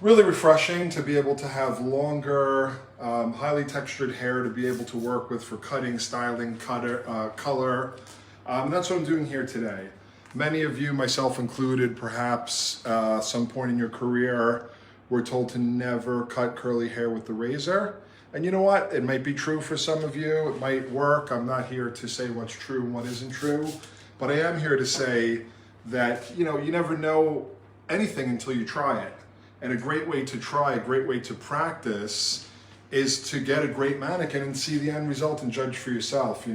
really refreshing to be able to have longer, highly textured hair to be able to work with for cutting, styling, color. And that's what I'm doing here today. Many of you, myself included, perhaps some point in your career, were told to never cut curly hair with the razor. And you know what? It might be true for some of you. It might work. I'm not here to say what's true and what isn't true. But I am here to say that, you never know anything until you try it. And a great way to try, a great way to practice is to get a great mannequin and see the end result and judge for yourself.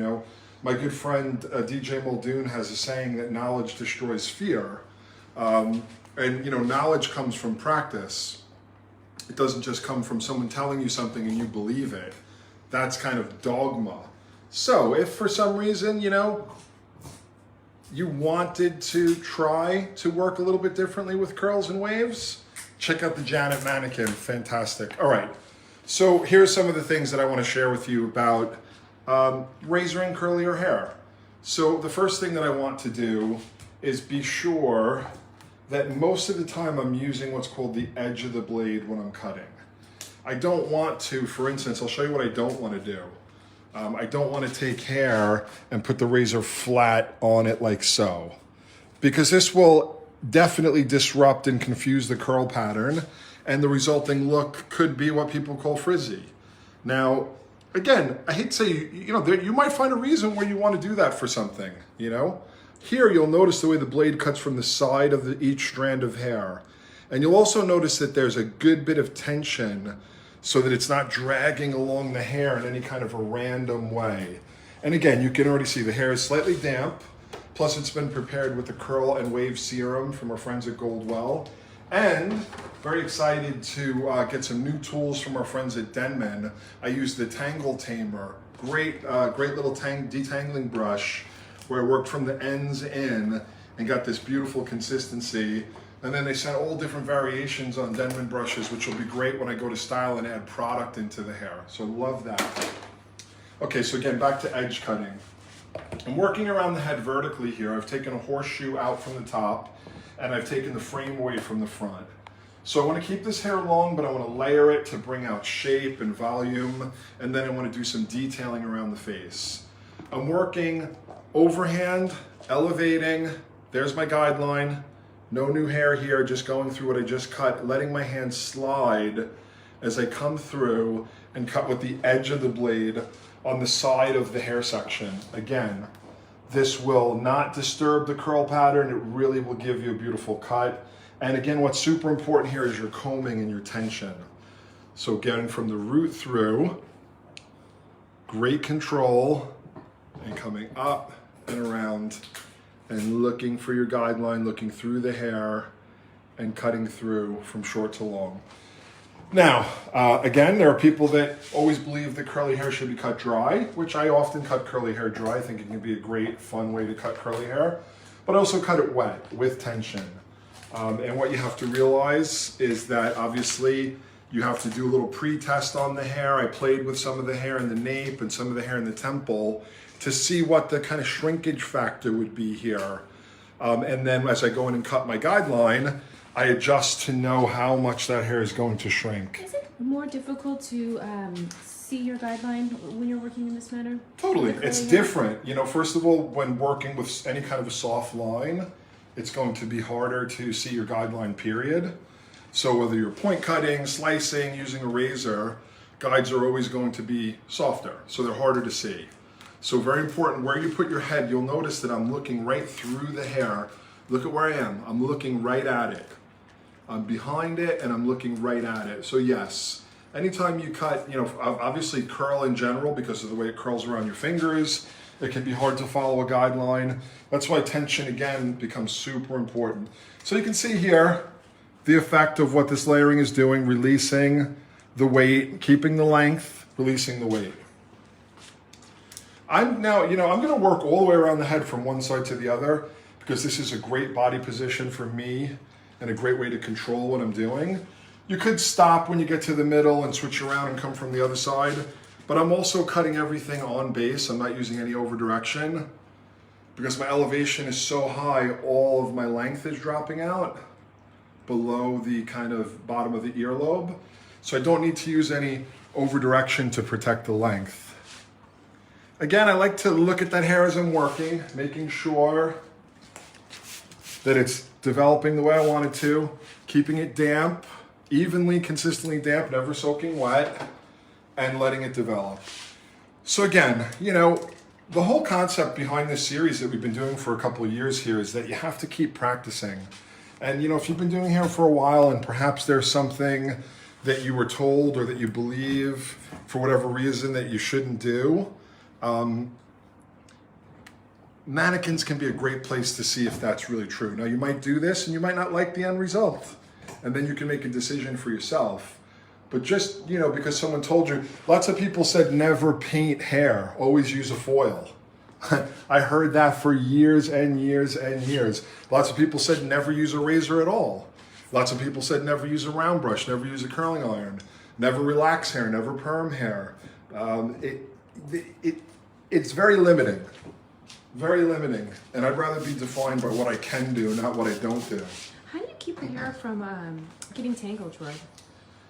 My good friend DJ Muldoon has a saying that knowledge destroys fear. And knowledge comes from practice. It doesn't just come from someone telling you something and you believe it. That's kind of dogma. So if for some reason, you wanted to try to work a little bit differently with curls and waves, check out the Janet mannequin, fantastic. All right, so here's some of the things that I want to share with you about razoring curlier hair. So the first thing that I want to do is be sure that most of the time I'm using what's called the edge of the blade when I'm cutting. I don't want to, for instance, I'll show you what I don't want to do. I don't want to take hair and put the razor flat on it like so, because this will definitely disrupt and confuse the curl pattern, and the resulting look could be what people call frizzy. Now, again, I hate to say, you might find a reason where you want to do that for something, Here you'll notice the way the blade cuts from the side of each strand of hair. And you'll also notice that there's a good bit of tension so that it's not dragging along the hair in any kind of a random way. And again, you can already see the hair is slightly damp, plus it's been prepared with the curl and wave serum from our friends at Goldwell. And very excited to get some new tools from our friends at Denman. I used the Tangled Tamer, great little detangling brush, where I worked from the ends in and got this beautiful consistency. And then they sent all different variations on Denman brushes, which will be great when I go to style and add product into the hair. So love that. Okay, so again, back to edge cutting. I'm working around the head vertically here. I've taken a horseshoe out from the top, and I've taken the frame away from the front. So I want to keep this hair long, but I want to layer it to bring out shape and volume, and then I want to do some detailing around the face. I'm working overhand, elevating, there's my guideline, no new hair here, just going through what I just cut, letting my hand slide as I come through and cut with the edge of the blade on the side of the hair section. Again, this will not disturb the curl pattern, it really will give you a beautiful cut. And again, what's super important here is your combing and your tension. So getting from the root through, great control, and coming up and around and looking for your guideline, looking through the hair and cutting through from short to long. Now, again, there are people that always believe that curly hair should be cut dry, which I often cut curly hair dry. I think it can be a great, fun way to cut curly hair, but also cut it wet with tension. And what you have to realize is that obviously you have to do a little pre-test on the hair. I played with some of the hair in the nape and some of the hair in the temple to see what the kind of shrinkage factor would be here. And then as I go in and cut my guideline, I adjust to know how much that hair is going to shrink. Is it more difficult to see your guideline when you're working in this manner? Totally, it's different. First of all, when working with any kind of a soft line, it's going to be harder to see your guideline, period. So whether you're point cutting, slicing, using a razor, guides are always going to be softer, so they're harder to see. So very important, where you put your head, you'll notice that I'm looking right through the hair. Look at where I am. I'm looking right at it. I'm behind it and I'm looking right at it. So yes, anytime you cut, obviously curl in general, because of the way it curls around your fingers, it can be hard to follow a guideline. That's why tension, again, becomes super important. So you can see here the effect of what this layering is doing, releasing the weight, keeping the length, releasing the weight. I'm gonna work all the way around the head from one side to the other, because this is a great body position for me and a great way to control what I'm doing. You could stop when you get to the middle and switch around and come from the other side, but I'm also cutting everything on base. I'm not using any over direction because my elevation is so high, all of my length is dropping out. below the kind of bottom of the earlobe. So I don't need to use any over direction to protect the length. Again, I like to look at that hair as I'm working, making sure that it's developing the way I want it to, keeping it damp, evenly, consistently damp, never soaking wet, and letting it develop. So again, the whole concept behind this series that we've been doing for a couple of years here is that you have to keep practicing. And if you've been doing hair for a while and perhaps there's something that you were told or that you believe for whatever reason that you shouldn't do, mannequins can be a great place to see if that's really true. Now you might do this and you might not like the end result, and then you can make a decision for yourself. But just, because someone told you, lots of people said never paint hair, always use a foil. I heard that for years and years and years. Lots of people said never use a razor at all. Lots of people said never use a round brush, never use a curling iron, never relax hair, never perm hair. It's very limiting. Very limiting, and I'd rather be defined by what I can do, not what I don't do. How do you keep the hair from getting tangled, Troy?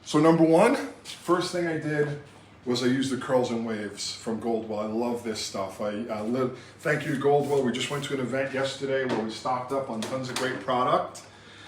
So number one, first thing I did was I used the Curls and Waves from Goldwell. I love this stuff. Thank you to Goldwell. We just went to an event yesterday where we stocked up on tons of great product.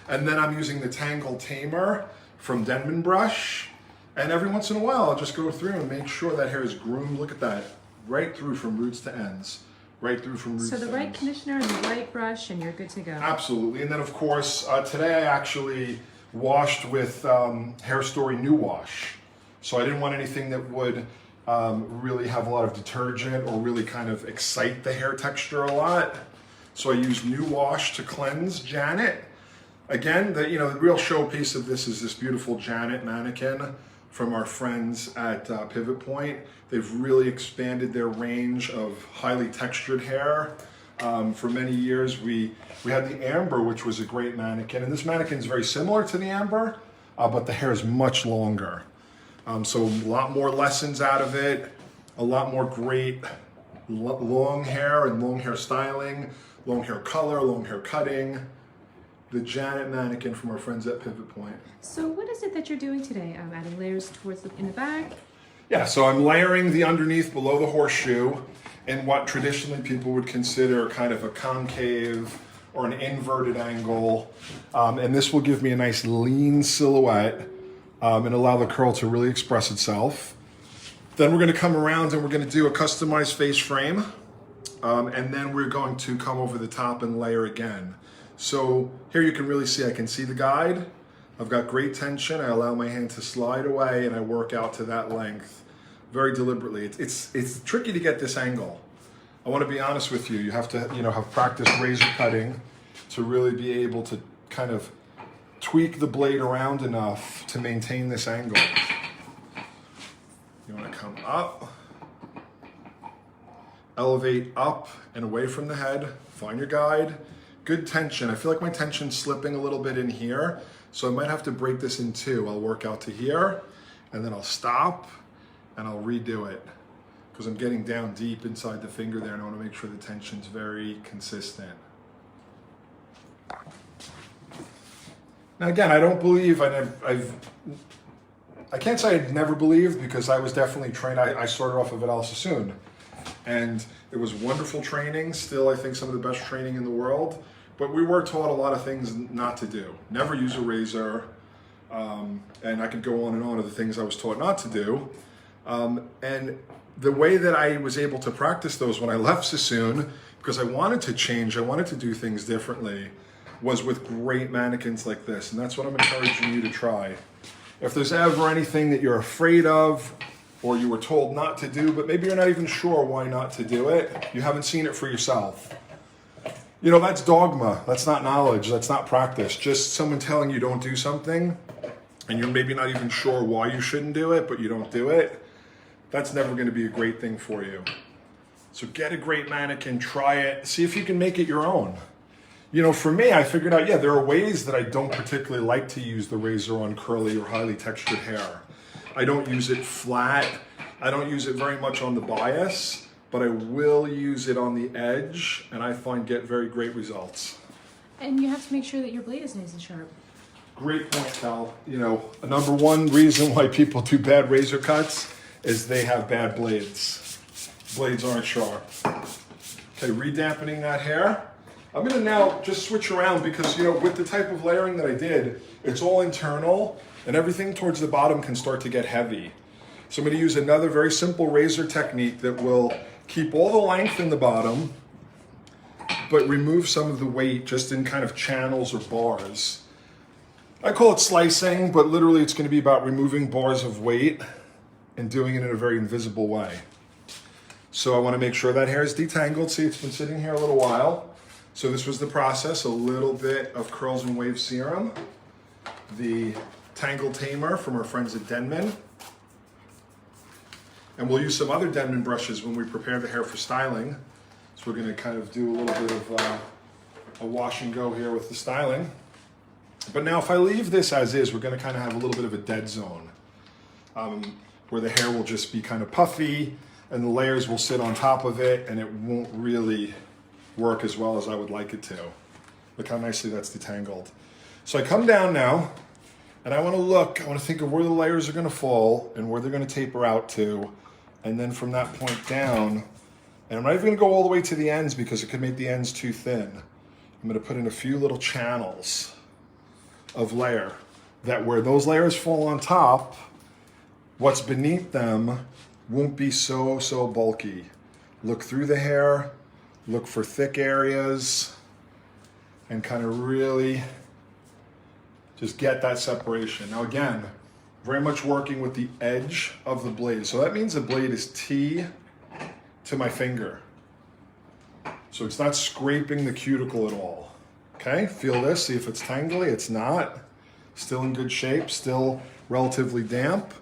And then I'm using the Tangled Tamer from Denman Brush. And every once in a while, I'll just go through and make sure that hair is groomed. Look at that, right through from roots to ends. Right through from roots. So the right conditioner and the right brush, and you're good to go. Absolutely. And then, of course, today I actually washed with Hair Story New Wash. So I didn't want anything that would really have a lot of detergent or really kind of excite the hair texture a lot. So I used New Wash to cleanse Janet. Again, the real showpiece of this is this beautiful Janet mannequin from our friends at Pivot Point. They've really expanded their range of highly textured hair. For many years, we had the Amber, which was a great mannequin. And this mannequin is very similar to the Amber, but the hair is much longer. So a lot more lessons out of it, a lot more great long hair and long hair styling, long hair color, long hair cutting. The Janet mannequin from our friends at Pivot Point. So what is it that you're doing today? Adding layers in the back? Yeah, so I'm layering the underneath below the horseshoe in what traditionally people would consider kind of a concave or an inverted angle. And this will give me a nice lean silhouette and allow the curl to really express itself. Then we're going to come around and we're going to do a customized face frame. And then we're going to come over the top and layer again. So here you can really see, I can see the guide. I've got great tension. I allow my hand to slide away and I work out to that length very deliberately. It's tricky to get this angle. I want to be honest with you. You have to, have practiced razor cutting to really be able to kind of tweak the blade around enough to maintain this angle. You want to come up, elevate up and away from the head, find your guide. Good tension. I feel like my tension's slipping a little bit in here, so I might have to break this in two. I'll work out to here, and then I'll stop, and I'll redo it, because I'm getting down deep inside the finger there, and I want to make sure the tension's very consistent. Now again, I don't believe, I can't say I'd never believed, because I was definitely trained. I started off of Vidal Sassoon, and it was wonderful training, still I think some of the best training in the world. But we were taught a lot of things not to do. Never use a razor, and I could go on and on of the things I was taught not to do. And the way that I was able to practice those when I left Sassoon, because I wanted to change, I wanted to do things differently, was with great mannequins like this. And that's what I'm encouraging you to try. If there's ever anything that you're afraid of, or you were told not to do, but maybe you're not even sure why not to do it, you haven't seen it for yourself. That's dogma. That's not knowledge. That's not practice. Just someone telling you don't do something, and you're maybe not even sure why you shouldn't do it, but you don't do it. That's never going to be a great thing for you. So get a great mannequin, try it, see if you can make it your own. For me, I figured out, there are ways that I don't particularly like to use the razor on curly or highly textured hair. I don't use it flat. I don't use it very much on the bias. But I will use it on the edge, and I find get very great results. And you have to make sure that your blade is nice and sharp. Great point, Cal. You know, a number one reason why people do bad razor cuts is they have bad blades. Blades aren't sharp. Okay, redampening that hair. I'm gonna now just switch around because, you know, with the type of layering that I did, it's all internal and everything towards the bottom can start to get heavy. So I'm gonna use another very simple razor technique that will keep all the length in the bottom, but remove some of the weight just in kind of channels or bars. I call it slicing, but literally it's gonna be about removing bars of weight and doing it in a very invisible way. So I wanna make sure that hair is detangled. See, it's been sitting here a little while. So this was the process, a little bit of Curls and Wave serum, the Tangled Tamer from our friends at Denman. And we'll use some other Denman brushes when we prepare the hair for styling. So we're gonna kind of do a little bit of a wash and go here with the styling. But now if I leave this as is, we're gonna kind of have a little bit of a dead zone where the hair will just be kind of puffy and the layers will sit on top of it and it won't really work as well as I would like it to. Look how nicely that's detangled. So I come down now and I wanna think of where the layers are gonna fall and where they're gonna taper out to. And then from that point down, and I'm not even gonna go all the way to the ends because it could make the ends too thin. I'm gonna put in a few little channels of layer that where those layers fall on top, what's beneath them won't be so bulky. Look through the hair, look for thick areas, and kind of really just get that separation. Now again, very much working with the edge of the blade. So that means the blade is T to my finger. So it's not scraping the cuticle at all. Okay, feel this, see if it's tangly, it's not. Still in good shape, still relatively damp.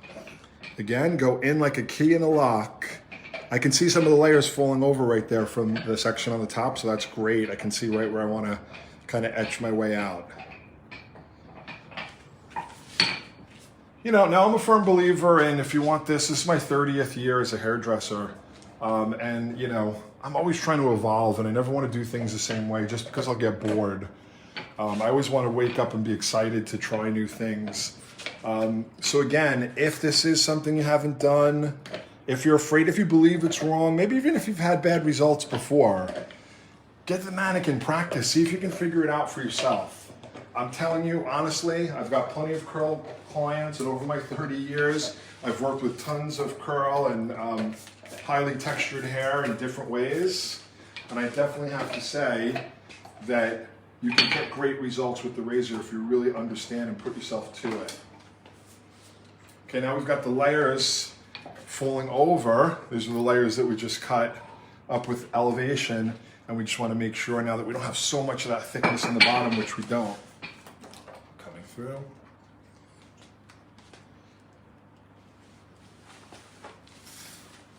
Again, go in like a key in a lock. I can see some of the layers falling over right there from the section on the top, so that's great. I can see right where I want to kind of etch my way out. You know, now I'm a firm believer in, if you want this is my 30th year as a hairdresser. And you know, I'm always trying to evolve and I never want to do things the same way just because I'll get bored. I always want to wake up and be excited to try new things. So again, if this is something you haven't done, if you're afraid, if you believe it's wrong, maybe even if you've had bad results before, get the mannequin, practice, see if you can figure it out for yourself. I'm telling you, honestly, I've got plenty of curl clients and over my 30 years, I've worked with tons of curl and highly textured hair in different ways. And I definitely have to say that you can get great results with the razor if you really understand and put yourself to it. Okay, now we've got the layers falling over. These are the layers that we just cut up with elevation, and we just want to make sure now that we don't have so much of that thickness in the bottom, which we don't. Coming through.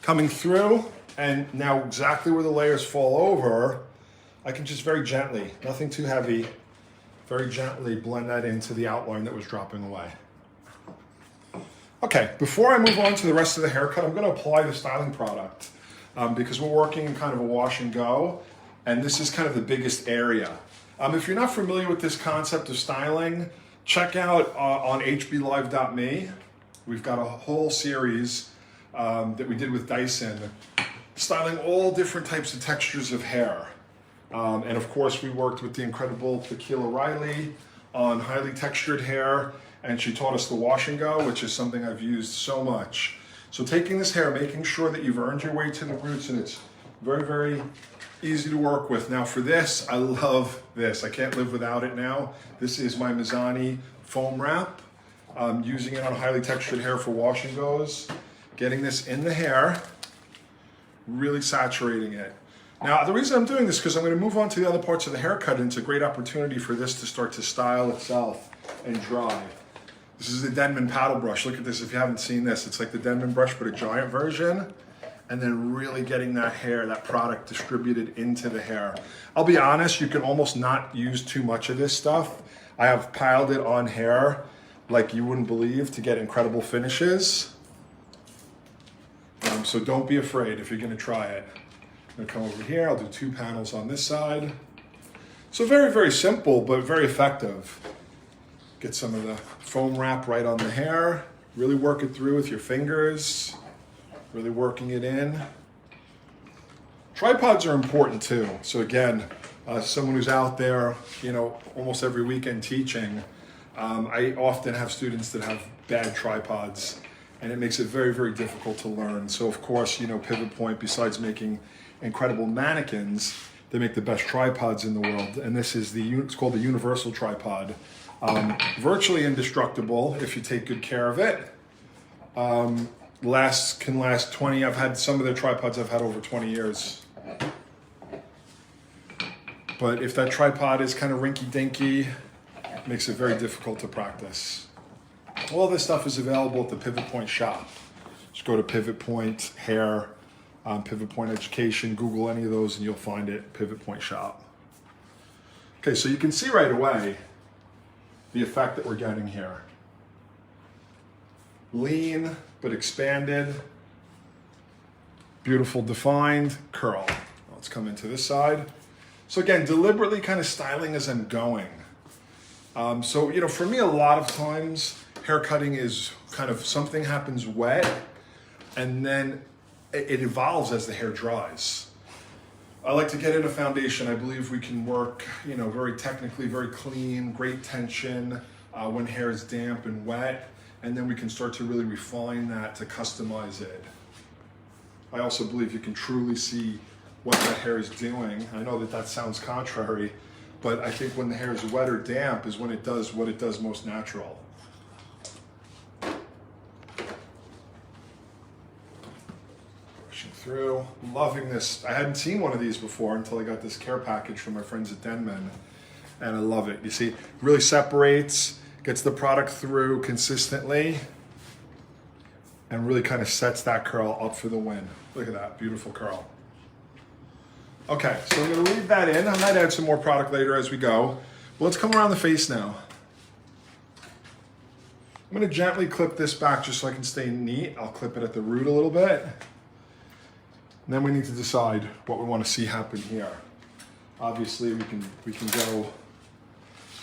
Coming through, and now exactly where the layers fall over, I can just very gently, nothing too heavy, very gently blend that into the outline that was dropping away. Okay, before I move on to the rest of the haircut, I'm going to apply the styling product because we're working in kind of a wash and go, and this is kind of the biggest area. If you're not familiar with this concept of styling, check out on hblive.me. We've got a whole series that we did with Dyson, styling all different types of textures of hair. And of course, we worked with the incredible Tequila Riley on highly textured hair, and she taught us the wash and go, which is something I've used so much. So taking this hair, making sure that you've earned your way to the roots, and it's very easy to work with. Now for this, I love this. I can't live without it now. This is my Mazani foam wrap. I'm using it on highly textured hair for wash and goes. Getting this in the hair, really saturating it. Now, the reason I'm doing this is because I'm going to move on to the other parts of the haircut, and it's a great opportunity for this to start to style itself and dry. This is the Denman paddle brush. Look at this if you haven't seen this. It's like the Denman brush, but a giant version. And then really getting that hair, that product distributed into the hair. I'll be honest, you can almost not use too much of this stuff. I have piled it on hair like you wouldn't believe to get incredible finishes. So don't be afraid if you're going to try it. I'm going to come over here. I'll do 2 panels on this side. So very simple, but very effective. Get some of the foam wrap right on the hair. Really work it through with your fingers. Really working it in. Tripods are important too. So again, someone who's out there, almost every weekend teaching, I often have students that have bad tripods, and it makes it very, very difficult to learn. So of course, Pivot Point, besides making incredible mannequins, they make the best tripods in the world. And this is it's called the universal tripod. Virtually indestructible if you take good care of it. Can last 20. I've had some of their tripods I've had over 20 years. But if that tripod is kind of rinky-dinky, it makes it very difficult to practice. All this stuff is available at the Pivot Point shop. Just go to Pivot Point Hair, Pivot Point Education, Google any of those and you'll find it, Pivot Point shop. Okay, so you can see right away the effect that we're getting here. Lean, but expanded. Beautiful defined curl. Let's come into this side. So again, deliberately kind of styling as I'm going. For me, a lot of times, hair cutting is kind of something happens wet, and then it evolves as the hair dries. I like to get in a foundation. I believe we can work, very technically, very clean, great tension when hair is damp and wet, and then we can start to really refine that to customize it. I also believe you can truly see what that hair is doing. I know that sounds contrary, but I think when the hair is wet or damp is when it does what it does most natural. Pushing through, loving this. I hadn't seen one of these before until I got this care package from my friends at Denman, and I love it. You see, really separates, gets the product through consistently, and really kind of sets that curl up for the win. Look at that, beautiful curl. Okay, so I'm gonna leave that in. I might add some more product later as we go. But let's come around the face now. I'm gonna gently clip this back just so I can stay neat. I'll clip it at the root a little bit. And then we need to decide what we want to see happen here. Obviously, we can go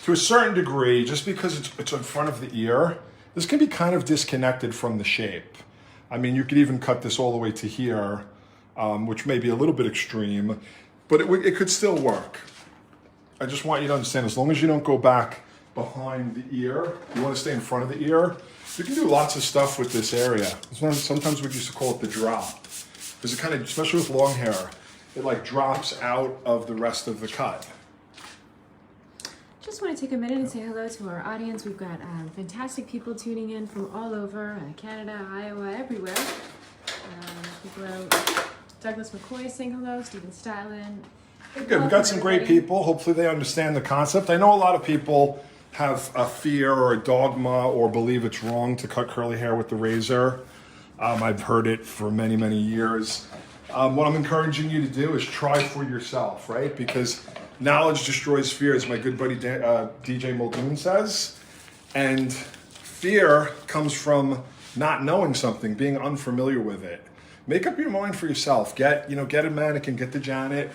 to a certain degree, just because it's in front of the ear. This can be kind of disconnected from the shape. I mean, you could even cut this all the way to here, which may be a little bit extreme, but it could still work. I just want you to understand, as long as you don't go back behind the ear, you want to stay in front of the ear. You can do lots of stuff with this area. Sometimes we used to call it the drop, because it kind of, especially with long hair, it like drops out of the rest of the cut. Just want to take a minute and say hello to our audience. We've got fantastic people tuning in from all over, Canada, Iowa, everywhere. People out, Douglas McCoy saying hello, Stephen Stylen. Good, we've got some great people. Hopefully they understand the concept. I know a lot of people have a fear or a dogma or believe it's wrong to cut curly hair with the razor. I've heard it for many, many years. What I'm encouraging you to do is try for yourself, right? Because knowledge destroys fear, as my good buddy DJ Muldoon says. And fear comes from not knowing something, being unfamiliar with it. Make up your mind for yourself. Get a mannequin, get the Janet.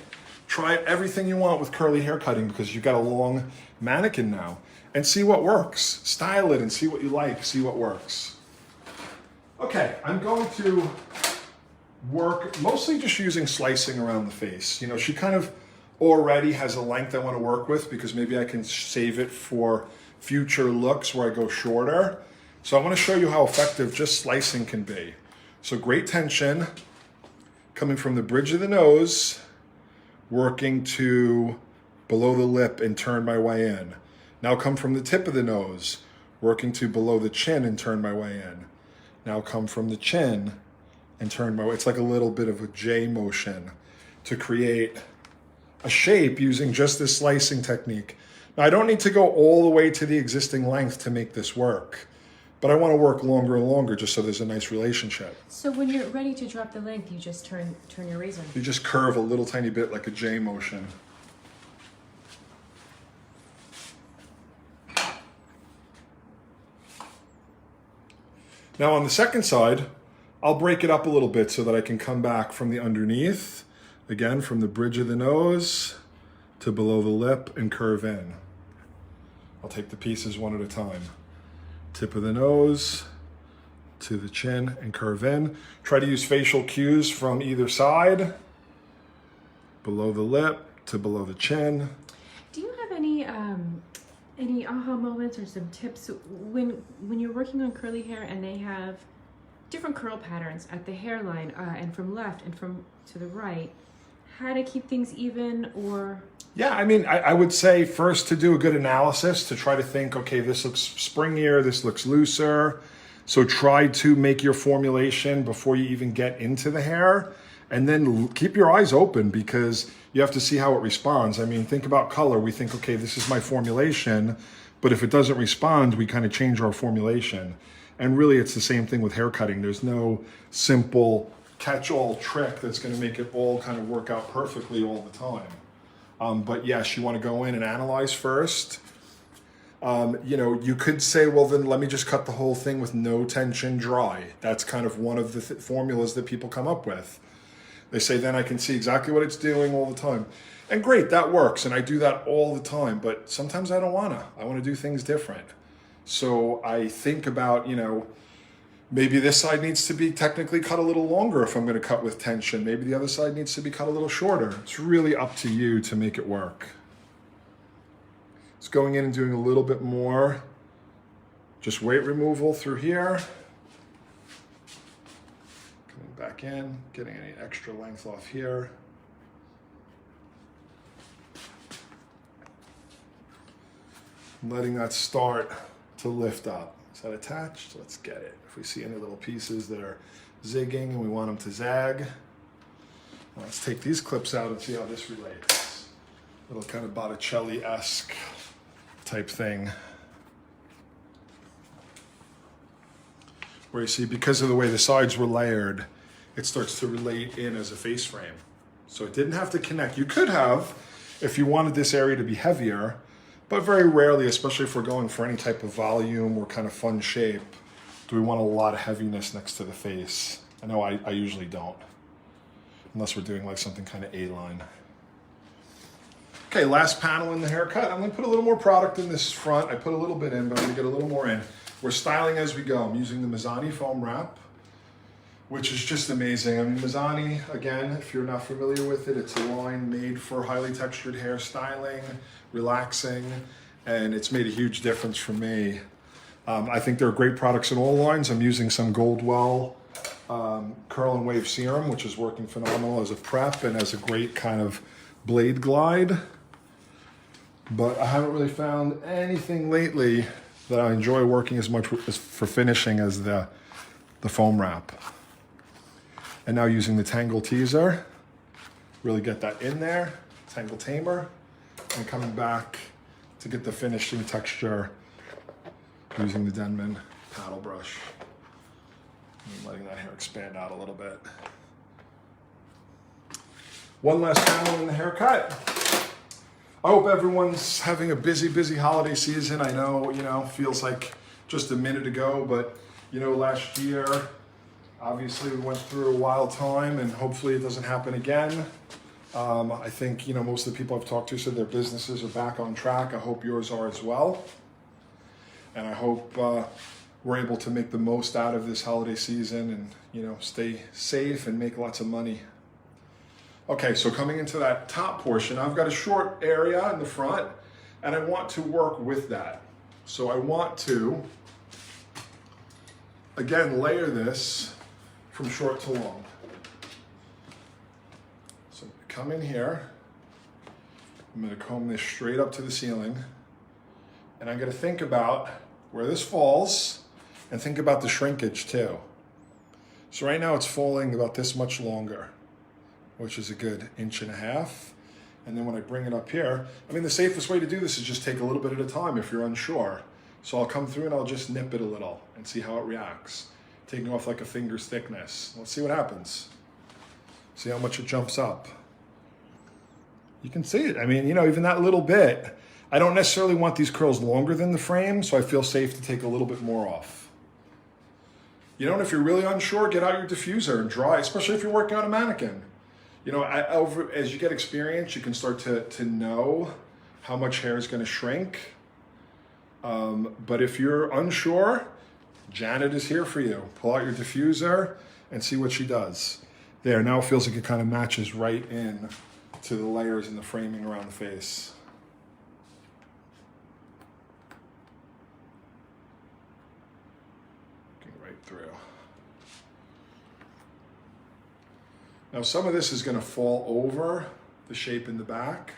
Try everything you want with curly hair cutting, because you've got a long mannequin now. And see what works. Style it and see what you like, see what works. Okay, I'm going to work mostly just using slicing around the face. She kind of already has a length I want to work with, because maybe I can save it for future looks where I go shorter. So I want to show you how effective just slicing can be. So great tension coming from the bridge of the nose, working to below the lip and turn my way in. Now come from the tip of the nose, working to below the chin and turn my way in. Now come from the chin and turn my way. It's like a little bit of a J motion to create a shape using just this slicing technique. Now I don't need to go all the way to the existing length to make this work, but I want to work longer and longer just so there's a nice relationship. So when you're ready to drop the length, you just turn your razor. You just curve a little tiny bit like a J motion. Now on the second side, I'll break it up a little bit so that I can come back from the underneath, again from the bridge of the nose to below the lip and curve in. I'll take the pieces one at a time. Tip of the nose to the chin and curve in. Try to use facial cues from either side. Below the lip to below the chin. Do you have any aha moments or some tips when you're working on curly hair and they have different curl patterns at the hairline and from left and from to the right, how to keep things even? Or yeah, I mean, I would say first to do a good analysis, to try to think, okay, this looks springier, this looks looser. So try to make your formulation before you even get into the hair, and then keep your eyes open because you have to see how it responds. I mean, think about color. We think, okay, this is my formulation, but if it doesn't respond, we kind of change our formulation. And really, it's the same thing with hair cutting. There's no simple catch-all trick that's going to make it all kind of work out perfectly all the time. But yes, you want to go in and analyze first. You know, you could say, well, then let me just cut the whole thing with no tension dry. That's kind of one of the formulas that people come up with. They say, then I can see exactly what it's doing all the time. And great, that works. And I do that all the time. But sometimes I don't want to. I want to do things different. So I think about, you know, maybe this side needs to be technically cut a little longer if I'm going to cut with tension. Maybe the other side needs to be cut a little shorter. It's really up to you to make it work. It's going in and doing a little bit more just weight removal through here. Coming back in, getting any extra length off here. Letting that start to lift up. Is that attached? Let's get it. If we see any little pieces that are zigging and we want them to zag, let's take these clips out and see how this relates. Little kind of Botticelli-esque type thing. Where you see, because of the way the sides were layered, it starts to relate in as a face frame. So it didn't have to connect. You could have, if you wanted this area to be heavier, but very rarely, especially if we're going for any type of volume or kind of fun shape, do we want a lot of heaviness next to the face. I know I usually don't, unless we're doing like something kind of A-line. Okay, last panel in the haircut. I'm gonna put a little more product in this front. I put a little bit in, but I'm gonna get a little more in. We're styling as we go. I'm using the Mazani foam wrap, which is just amazing. I mean, Mazani, again, if you're not familiar with it, it's a line made for highly textured hair styling, relaxing, and it's made a huge difference for me. I think there are great products in all lines. I'm using some Goldwell Curl and Wave Serum, which is working phenomenal as a prep and as a great kind of blade glide. But I haven't really found anything lately that I enjoy working as much as for finishing as the foam wrap. And now using the Tangled teaser, really get that in there, Tangle tamer, and coming back to get the finishing texture using the Denman paddle brush. And letting that hair expand out a little bit. One last panel in the haircut. I hope everyone's having a busy holiday season. I know, feels like just a minute ago, but last year, obviously we went through a wild time and hopefully it doesn't happen again. I think, most of the people I've talked to said their businesses are back on track. I hope yours are as well. And I hope we're able to make the most out of this holiday season and, stay safe and make lots of money. Okay, so coming into that top portion, I've got a short area in the front and I want to work with that. So I want to, again, layer this from short to long. So come in here, I'm gonna comb this straight up to the ceiling, and I'm gonna think about where this falls and think about the shrinkage too. So right now it's falling about this much longer, which is a good 1.5 inches. And then when I bring it up here, the safest way to do this is just take a little bit at a time if you're unsure. So I'll come through and I'll just nip it a little and see how it reacts. Taking off like a finger's thickness. Let's see what happens. See how much it jumps up. You can see it. Even that little bit. I don't necessarily want these curls longer than the frame, so I feel safe to take a little bit more off. If you're really unsure, get out your diffuser and dry, especially if you're working on a mannequin. As you get experience, you can start to know how much hair is going to shrink. But if you're unsure, Janet is here for you. Pull out your diffuser and see what she does. There, now it feels like it kind of matches right in to the layers and the framing around the face. Looking right through. Now some of this is going to fall over the shape in the back.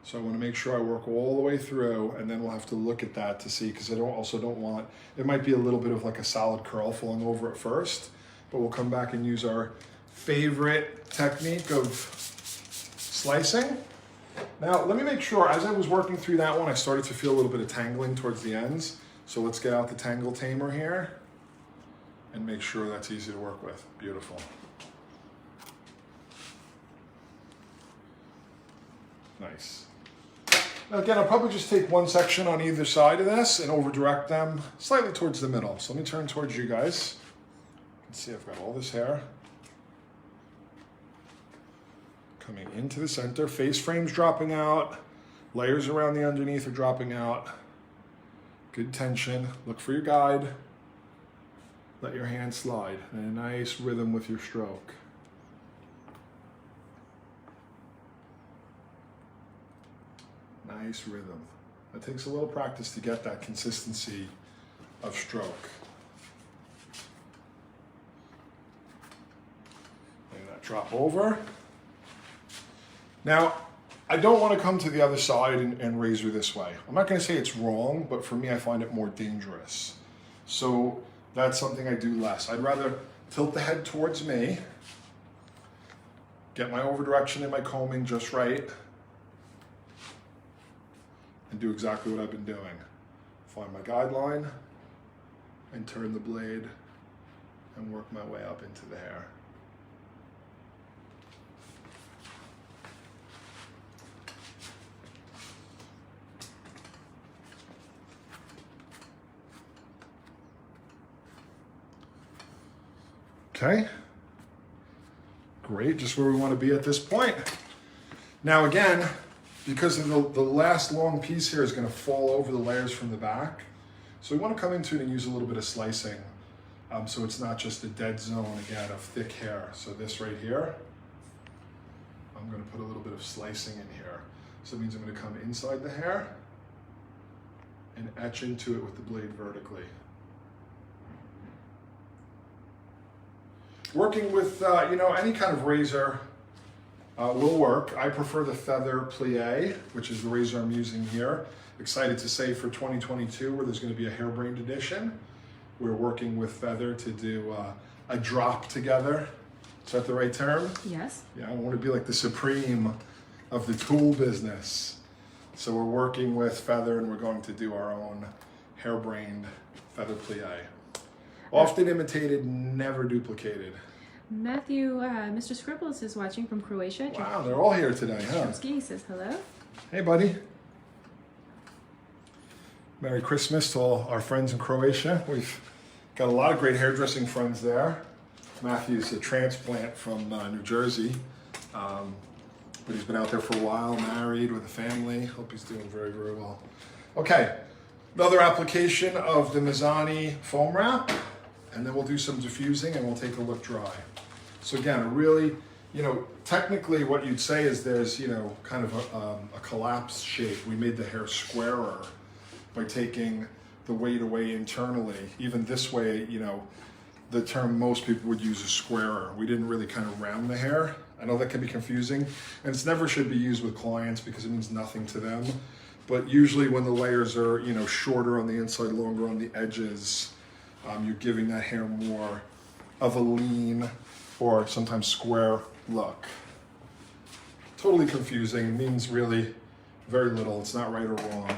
So I want to make sure I work all the way through, and then we'll have to look at that to see, because I also don't want, it might be a little bit of like a solid curl falling over at first, but we'll come back and use our favorite technique of slicing. Now, let me make sure, as I was working through that one, I started to feel a little bit of tangling towards the ends. So let's get out the Tangle Tamer here and make sure that's easy to work with. Beautiful. Nice. Now again, I'll probably just take one section on either side of this and over direct them slightly towards the middle. So let me turn towards you guys. You can see I've got all this hair coming into the center. Face frame's dropping out. Layers around the underneath are dropping out. Good tension. Look for your guide. Let your hand slide in a nice rhythm with your stroke. Nice rhythm. It takes a little practice to get that consistency of stroke. Letting that drop over. Now, I don't want to come to the other side and razor this way. I'm not going to say it's wrong, but for me, I find it more dangerous. So that's something I do less. I'd rather tilt the head towards me, get my over direction in my combing just right, and do exactly what I've been doing. Find my guideline and turn the blade and work my way up into the hair. Okay, great, just where we want to be at this point. Now again, because of the last long piece here is going to fall over the layers from the back, so we want to come into it and use a little bit of slicing, so it's not just a dead zone again of thick hair. So this right here, I'm going to put a little bit of slicing in here. So it means I'm going to come inside the hair and etch into it with the blade vertically. Working with, any kind of razor will work. I prefer the Feather Plie, which is the razor I'm using here. Excited to say for 2022, where there's going to be a hairbrained edition, we're working with Feather to do a drop together. Is that the right term? Yes. Yeah, I want to be like the supreme of the tool business. So we're working with Feather, and we're going to do our own hairbrained Feather Plie. Often imitated, never duplicated. Matthew, Mr. Scribbles is watching from Croatia. Wow, they're all here today, huh? He says hello. Hey, buddy. Merry Christmas to all our friends in Croatia. We've got a lot of great hairdressing friends there. Matthew's a transplant from New Jersey, but he's been out there for a while, married with a family. Hope he's doing very, very well. Okay, another application of the Mazani foam wrap, and then we'll do some diffusing and we'll take a look dry. So again, a really, technically what you'd say is there's, kind of a collapsed shape. We made the hair squarer by taking the weight away internally. Even this way, the term most people would use is squarer. We didn't really kind of round the hair. I know that can be confusing, and it never should be used with clients because it means nothing to them. But usually when the layers are, shorter on the inside, longer on the edges, you're giving that hair more of a lean or sometimes square look. Totally confusing. It means really very little. It's not right or wrong.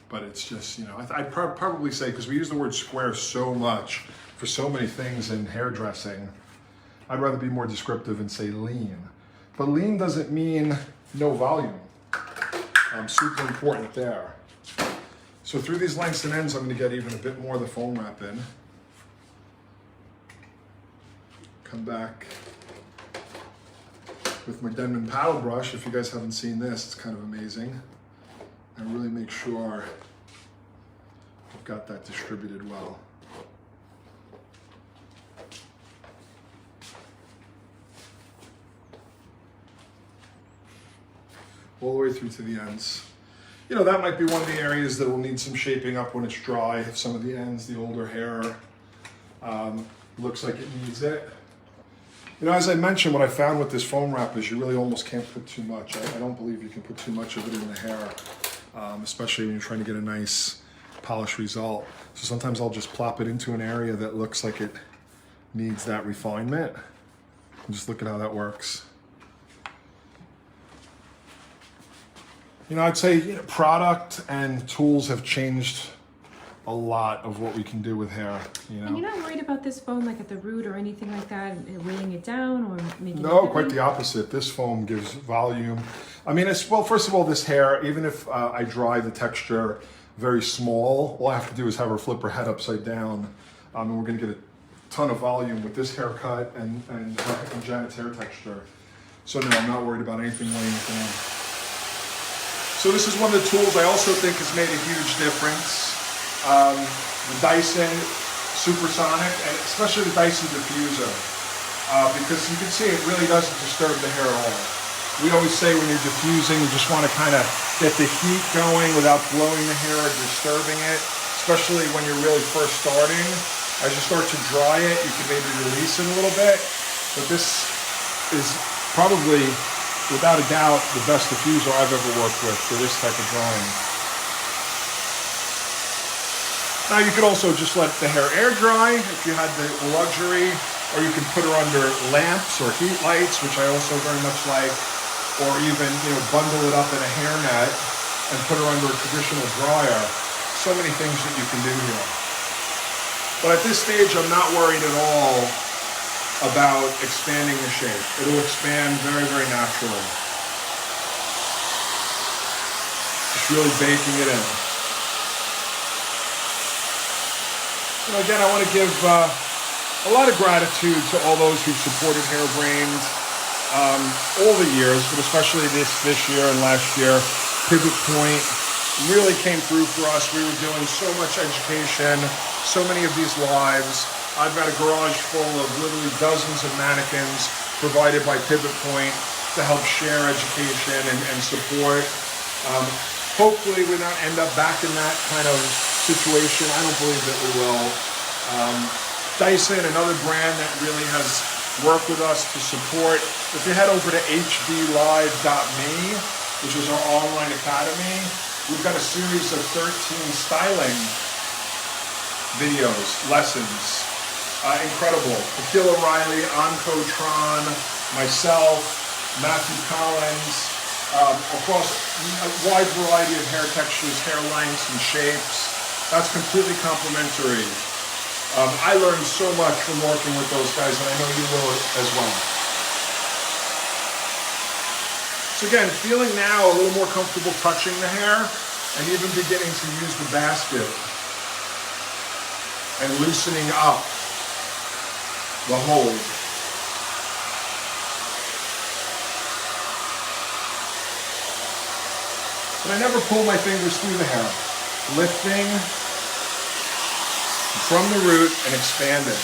But it's just, I'd probably say, because we use the word square so much for so many things in hairdressing, I'd rather be more descriptive and say lean. But lean doesn't mean no volume. Super important there. So through these lengths and ends, I'm going to get even a bit more of the foam wrap in. Come back with my Denman paddle brush. If you guys haven't seen this, it's kind of amazing. And really make sure I've got that distributed well. All the way through to the ends. You know, that might be one of the areas that will need some shaping up when it's dry. Some of the ends, the older hair, looks like it needs it. You know, as I mentioned, what I found with this foam wrap is you really almost can't put too much. I don't believe you can put too much of it in the hair, especially when you're trying to get a nice polished result. So sometimes I'll just plop it into an area that looks like it needs that refinement. And just look at how that works. You know, I'd say, you know, product and tools have changed a lot of what we can do with hair, you know. And you're not worried about this foam like at the root or anything like that, weighing it down or making it No, heavy? quite the opposite. This foam gives volume. I mean, well, first of all, this hair, even if I dry the texture very small, all I have to do is have her flip her head upside down, and we're going to get a ton of volume with this haircut and Janet's hair texture. So no, I'm not worried about anything weighing it down. So this is one of the tools I also think has made a huge difference. The Dyson Supersonic, and especially the Dyson Diffuser, because you can see it really doesn't disturb the hair at all. We always say when you're diffusing, you just want to kind of get the heat going without blowing the hair or disturbing it, especially when you're really first starting. As you start to dry it, you can maybe release it a little bit, but this is probably, without a doubt, the best diffuser I've ever worked with for this type of drying. Now you could also just let the hair air dry if you had the luxury, or you can put her under lamps or heat lights, which I also very much like, or even, you know, bundle it up in a hairnet and put her under a traditional dryer. So many things that you can do here. But at this stage, I'm not worried at all about expanding the shape. It'll expand very, very naturally. Just really baking it in. And again, I want to give a lot of gratitude to all those who've supported Hairbrained all the years, but especially this year and last year. Pivot Point really came through for us. We were doing so much education, so many of these lives. I've got a garage full of literally dozens of mannequins provided by Pivot Point to help share education and support. Hopefully we don't end up back in that kind of situation. I don't believe that we will. Dyson, another brand that really has worked with us to support. If you head over to hdlive.me, which is our online academy, we've got a series of 13 styling videos, lessons. Incredible. Tequila Riley, Anko Tron, myself, Matthew Collins, across a wide variety of hair textures, hair lengths, and shapes. That's completely complimentary. I learned so much from working with those guys, and I know you will as well. So again, feeling now a little more comfortable touching the hair, and even beginning to use the basket and loosening up the hold. And I never pull my fingers through the hair. Lifting from the root and expanding.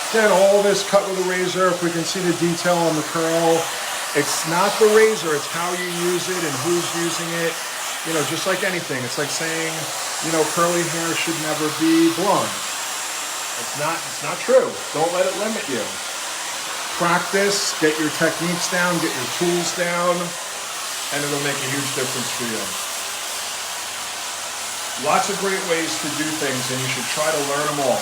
Again, all this cut with a razor. If we can see the detail on the curl, it's not the razor, it's how you use it and who's using it. You know, just like anything, it's like saying, you know, curly hair should never be blonde. It's not true. Don't let it limit you. Practice, get your techniques down, get your tools down, and it'll make a huge difference for you. Lots of great ways to do things, and you should try to learn them all.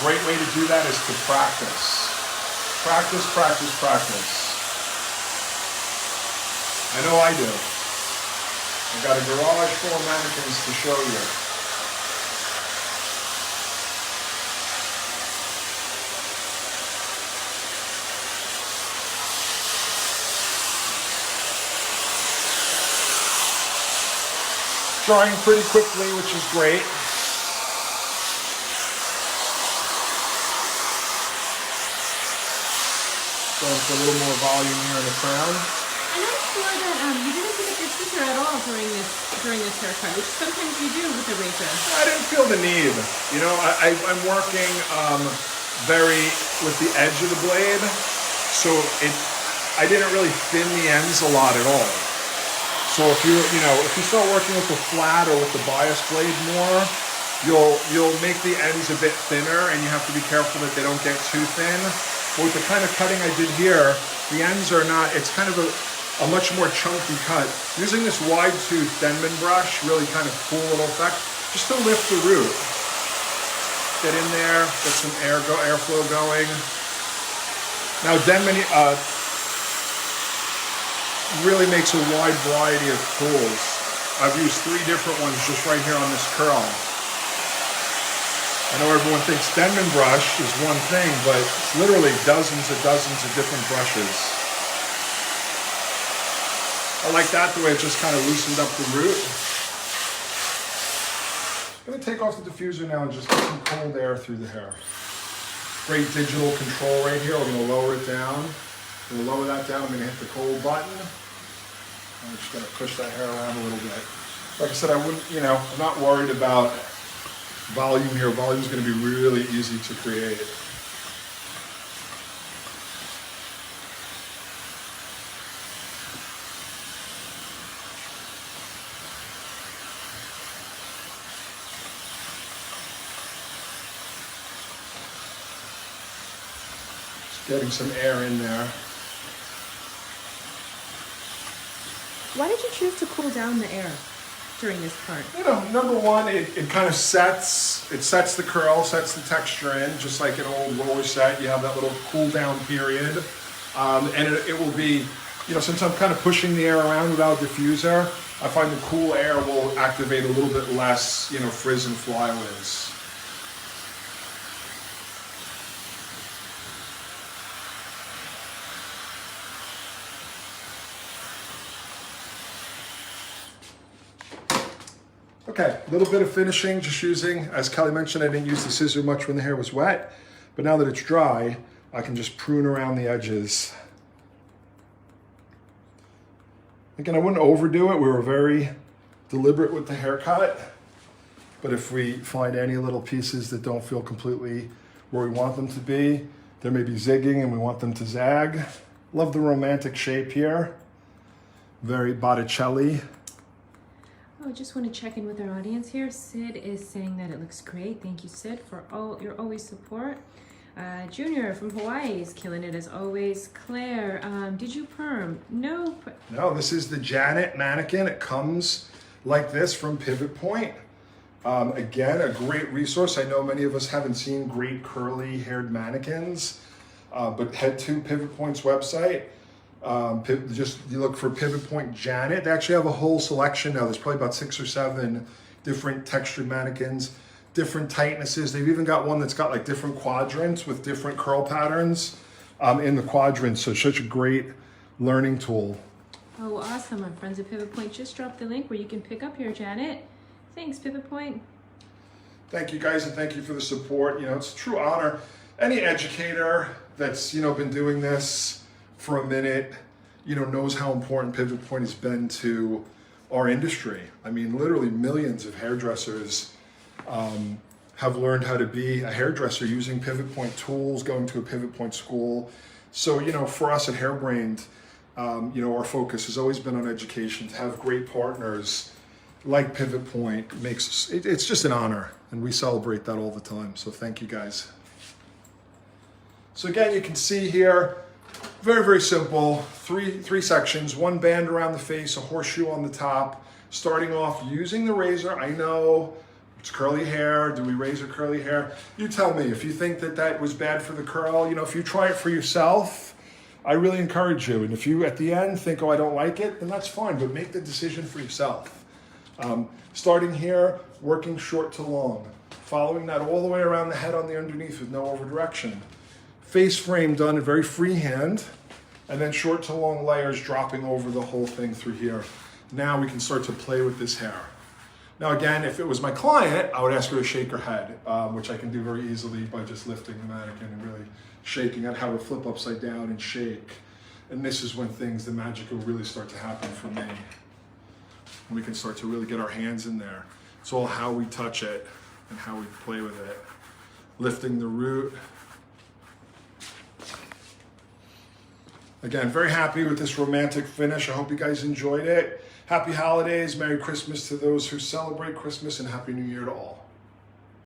Great way to do that is to practice. Practice, practice, practice. I know I do. I've got a garage full of mannequins to show you. Drying pretty quickly, which is great. Going for a little more volume here in the crown. And I'm sure that you didn't pick up your scissor at all during this haircut, which sometimes you do with a razor. I didn't feel the need. You know, I'm working with the edge of the blade, so I didn't really thin the ends a lot at all. So if you start working with the flat or with the bias blade more, you'll make the ends a bit thinner, and you have to be careful that they don't get too thin. But with the kind of cutting I did here, the ends are not, it's kind of a much more chunky cut. Using this wide tooth Denman brush, really kind of cool little effect, just to lift the root. Get in there, get some airflow going. Now Denman really makes a wide variety of tools. I've used 3 different ones just right here on this curl. I know everyone thinks Denman brush is one thing, but it's literally dozens of different brushes. I like that, the way it just kind of loosened up the root. I'm gonna take off the diffuser now and just get some cold air through the hair. Great digital control right here. We're gonna lower it down. I'm gonna lower that down. I'm gonna hit the cold button. I'm just gonna push that hair around a little bit. Like I said, I'm not worried about volume here. Volume is going to be really easy to create. Just getting some air in there. Why did you choose to cool down the air during this part? You know, number one, it kind of sets the curl, sets the texture in, just like an old roller set. You have that little cool down period. And it will be, since I'm kind of pushing the air around without a diffuser, I find the cool air will activate a little bit less, frizz and flyaways. Okay, a little bit of finishing, just using, as Kelly mentioned, I didn't use the scissor much when the hair was wet, but now that it's dry, I can just prune around the edges. Again, I wouldn't overdo it. We were very deliberate with the haircut, but if we find any little pieces that don't feel completely where we want them to be, there may be zigging and we want them to zag. Love the romantic shape here. Very Botticelli. Oh, I just want to check in with our audience here. Sid is saying that it looks great. Thank you, Sid, for all your always support. Junior from Hawaii is killing it as always. Claire, did you perm? No. No, this is the Janet mannequin. It comes like this from Pivot Point. Again, a great resource. I know many of us haven't seen great curly haired mannequins, but head to Pivot Point's website. You look for Pivot Point Janet. They actually have a whole selection now. There's probably about 6 or 7 different textured mannequins, different tightnesses. They've even got one that's got like different quadrants with different curl patterns in the quadrants. So it's such a great learning tool. Oh, awesome. Our friends at Pivot Point just dropped the link where you can pick up your Janet. Thanks, Pivot Point. Thank you guys, and thank you for the support. It's a true honor. Any educator that's, been doing this for a minute, knows how important Pivot Point has been to our industry. I mean, literally millions of hairdressers have learned how to be a hairdresser using Pivot Point tools, going to a Pivot Point school. So, for us at Hairbrained, our focus has always been on education. To have great partners like Pivot Point it's just an honor, and we celebrate that all the time. So thank you guys. So again, you can see here, very, very simple, three sections, 1 band around the face, a horseshoe on the top, starting off using the razor. I know it's curly hair. Do we razor curly hair? You tell me if you think that was bad for the curl. If you try it for yourself, I really encourage you. And if you at the end think, oh, I don't like it, then that's fine, but make the decision for yourself. Starting here, working short to long, following that all the way around the head on the underneath with no over direction. Face frame done in very freehand, and then short to long layers dropping over the whole thing through here. Now we can start to play with this hair. Now again, if it was my client, I would ask her to shake her head, which I can do very easily by just lifting the mannequin and really shaking. I'd have her flip upside down and shake. And this is when the magic will really start to happen for me. And we can start to really get our hands in there. It's all how we touch it and how we play with it. Lifting the root. Again, very happy with this romantic finish. I hope you guys enjoyed it. Happy holidays, Merry Christmas to those who celebrate Christmas, and Happy New Year to all.